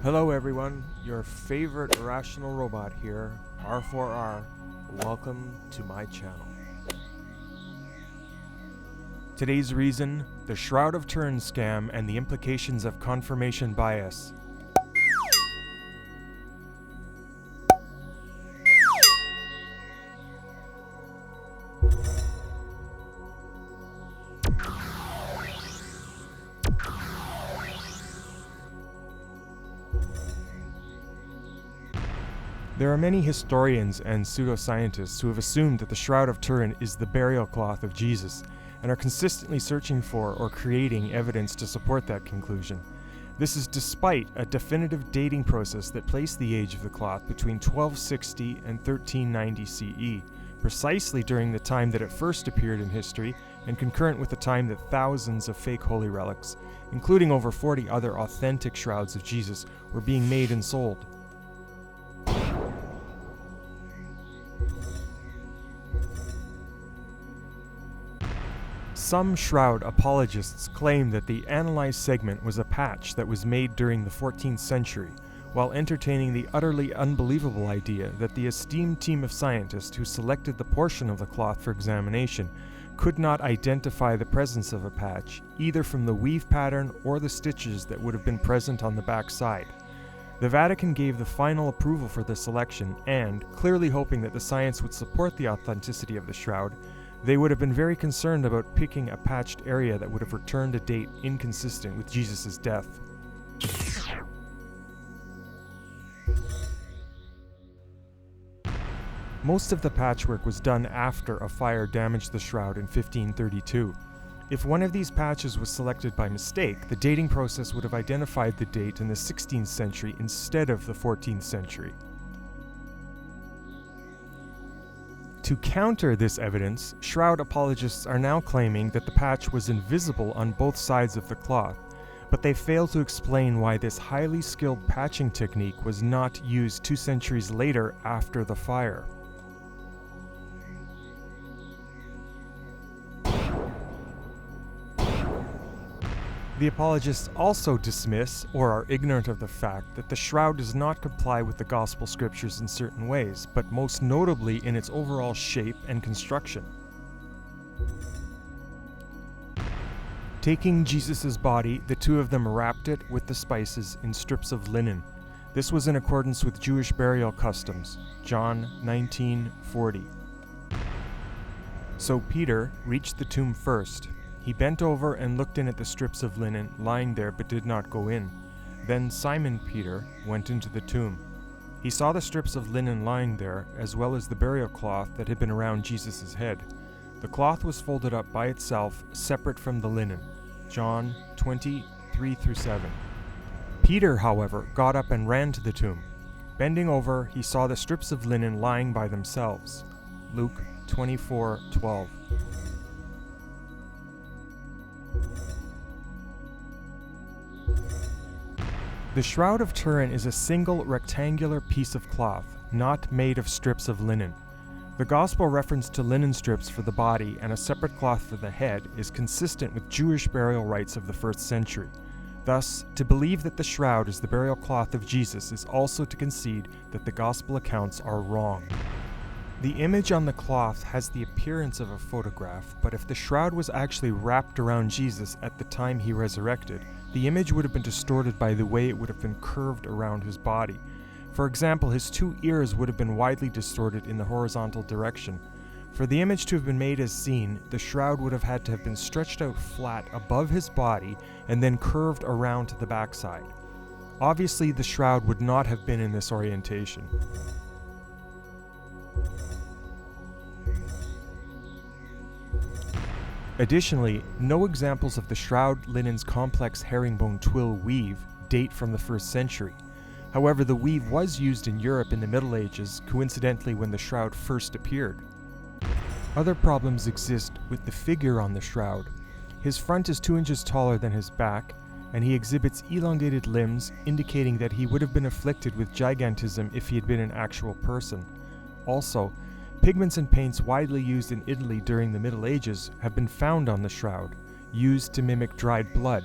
Hello everyone, your favorite irrational robot here, R4R. Welcome to my channel. Today's reason, the Shroud of Turin scam and the implications of confirmation bias. There are many historians and pseudoscientists who have assumed that the Shroud of Turin is the burial cloth of Jesus, and are consistently searching for or creating evidence to support that conclusion. This is despite a definitive dating process that placed the age of the cloth between 1260 and 1390 CE, precisely during the time that it first appeared in history, and concurrent with the time that thousands of fake holy relics, including over 40 other authentic shrouds of Jesus, were being made and sold. Some shroud apologists claim that the analyzed segment was a patch that was made during the 14th century, while entertaining the utterly unbelievable idea that the esteemed team of scientists who selected the portion of the cloth for examination could not identify the presence of a patch, either from the weave pattern or the stitches that would have been present on the back side. The Vatican gave the final approval for the selection, and, clearly hoping that the science would support the authenticity of the shroud, they would have been very concerned about picking a patched area that would have returned a date inconsistent with Jesus' death. Most of the patchwork was done after a fire damaged the shroud in 1532. If one of these patches was selected by mistake, the dating process would have identified the date in the 16th century instead of the 14th century. To counter this evidence, shroud apologists are now claiming that the patch was invisible on both sides of the cloth, but they fail to explain why this highly skilled patching technique was not used 2 centuries later after the fire. The apologists also dismiss or are ignorant of the fact that the shroud does not comply with the gospel scriptures in certain ways, but most notably in its overall shape and construction. Taking Jesus' body, the two of them wrapped it with the spices in strips of linen. This was in accordance with Jewish burial customs, John 19:40. So Peter reached the tomb first. He bent over and looked in at the strips of linen lying there but did not go in. Then Simon Peter went into the tomb. He saw the strips of linen lying there, as well as the burial cloth that had been around Jesus' head. The cloth was folded up by itself, separate from the linen. John 20:3-7. Peter, however, got up and ran to the tomb. Bending over, he saw the strips of linen lying by themselves. Luke 24:12. The Shroud of Turin is a single rectangular piece of cloth, not made of strips of linen. The gospel reference to linen strips for the body and a separate cloth for the head is consistent with Jewish burial rites of the 1st century. Thus, to believe that the shroud is the burial cloth of Jesus is also to concede that the gospel accounts are wrong. The image on the cloth has the appearance of a photograph, but if the shroud was actually wrapped around Jesus at the time he resurrected, the image would have been distorted by the way it would have been curved around his body. For example, his 2 ears would have been widely distorted in the horizontal direction. For the image to have been made as seen, the shroud would have had to have been stretched out flat above his body and then curved around to the backside. Obviously, the shroud would not have been in this orientation. Additionally, no examples of the shroud linen's complex herringbone twill weave date from the 1st century. However, the weave was used in Europe in the Middle Ages, coincidentally when the shroud first appeared. Other problems exist with the figure on the shroud. His front is 2 inches taller than his back, and he exhibits elongated limbs, indicating that he would have been afflicted with gigantism if he had been an actual person. Also, pigments and paints widely used in Italy during the Middle Ages have been found on the shroud, used to mimic dried blood.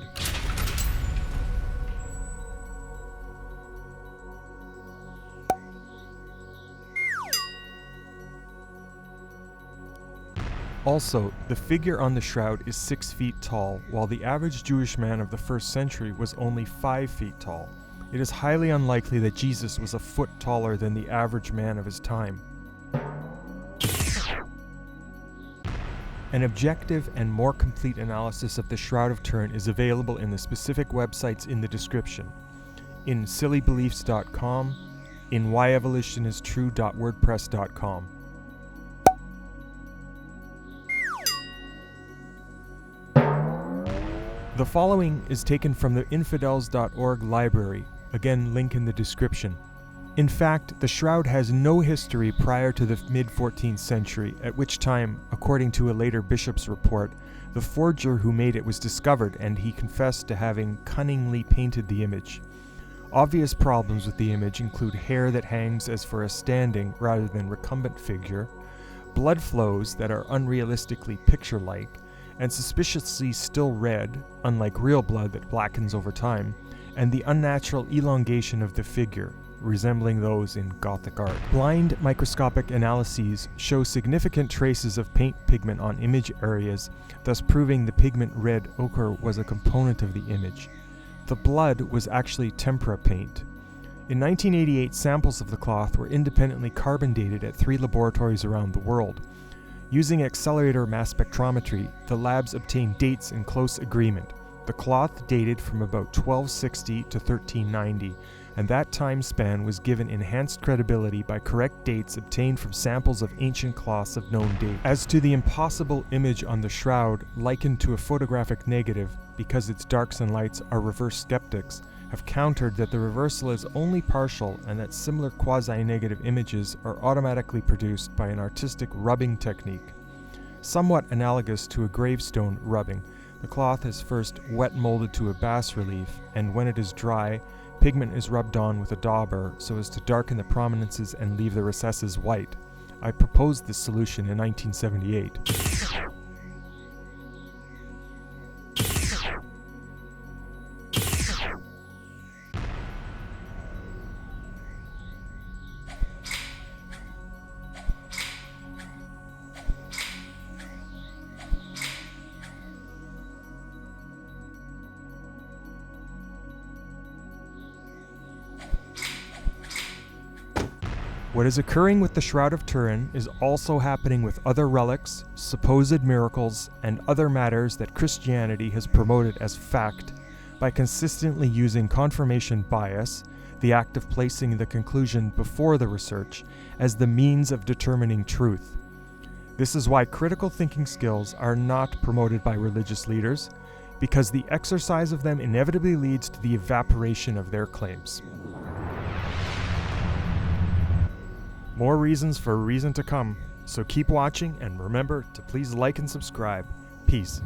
Also, the figure on the shroud is 6 feet tall, while the average Jewish man of the 1st century was only 5 feet tall. It is highly unlikely that Jesus was a foot taller than the average man of his time. An objective and more complete analysis of the Shroud of Turin is available in the specific websites in the description, in sillybeliefs.com, in whyevolutionIstrue.wordpress.com. The following is taken from the infidels.org library, again link in the description. In fact, the shroud has no history prior to the mid-14th century, at which time, according to a later bishop's report, the forger who made it was discovered and he confessed to having cunningly painted the image. Obvious problems with the image include hair that hangs as for a standing rather than recumbent figure, blood flows that are unrealistically picture-like, and suspiciously still red, unlike real blood that blackens over time, and the unnatural elongation of the figure, resembling those in Gothic art. Blind microscopic analyses show significant traces of paint pigment on image areas, thus proving the pigment red ochre was a component of the image. The blood was actually tempera paint. In 1988, samples of the cloth were independently carbon dated at 3 laboratories around the world. Using accelerator mass spectrometry, the labs obtained dates in close agreement. The cloth dated from about 1260 to 1390, and that time span was given enhanced credibility by correct dates obtained from samples of ancient cloths of known date. As to the impossible image on the shroud, likened to a photographic negative, because its darks and lights are reverse skeptics, have countered that the reversal is only partial and that similar quasi-negative images are automatically produced by an artistic rubbing technique. Somewhat analogous to a gravestone rubbing, the cloth is first wet molded to a bas-relief, and when it is dry, pigment is rubbed on with a dauber so as to darken the prominences and leave the recesses white. I proposed this solution in 1978. What is occurring with the Shroud of Turin is also happening with other relics, supposed miracles, and other matters that Christianity has promoted as fact by consistently using confirmation bias, the act of placing the conclusion before the research, as the means of determining truth. This is why critical thinking skills are not promoted by religious leaders, because the exercise of them inevitably leads to the evaporation of their claims. More reasons for a reason to come, so keep watching and remember to please like and subscribe. Peace.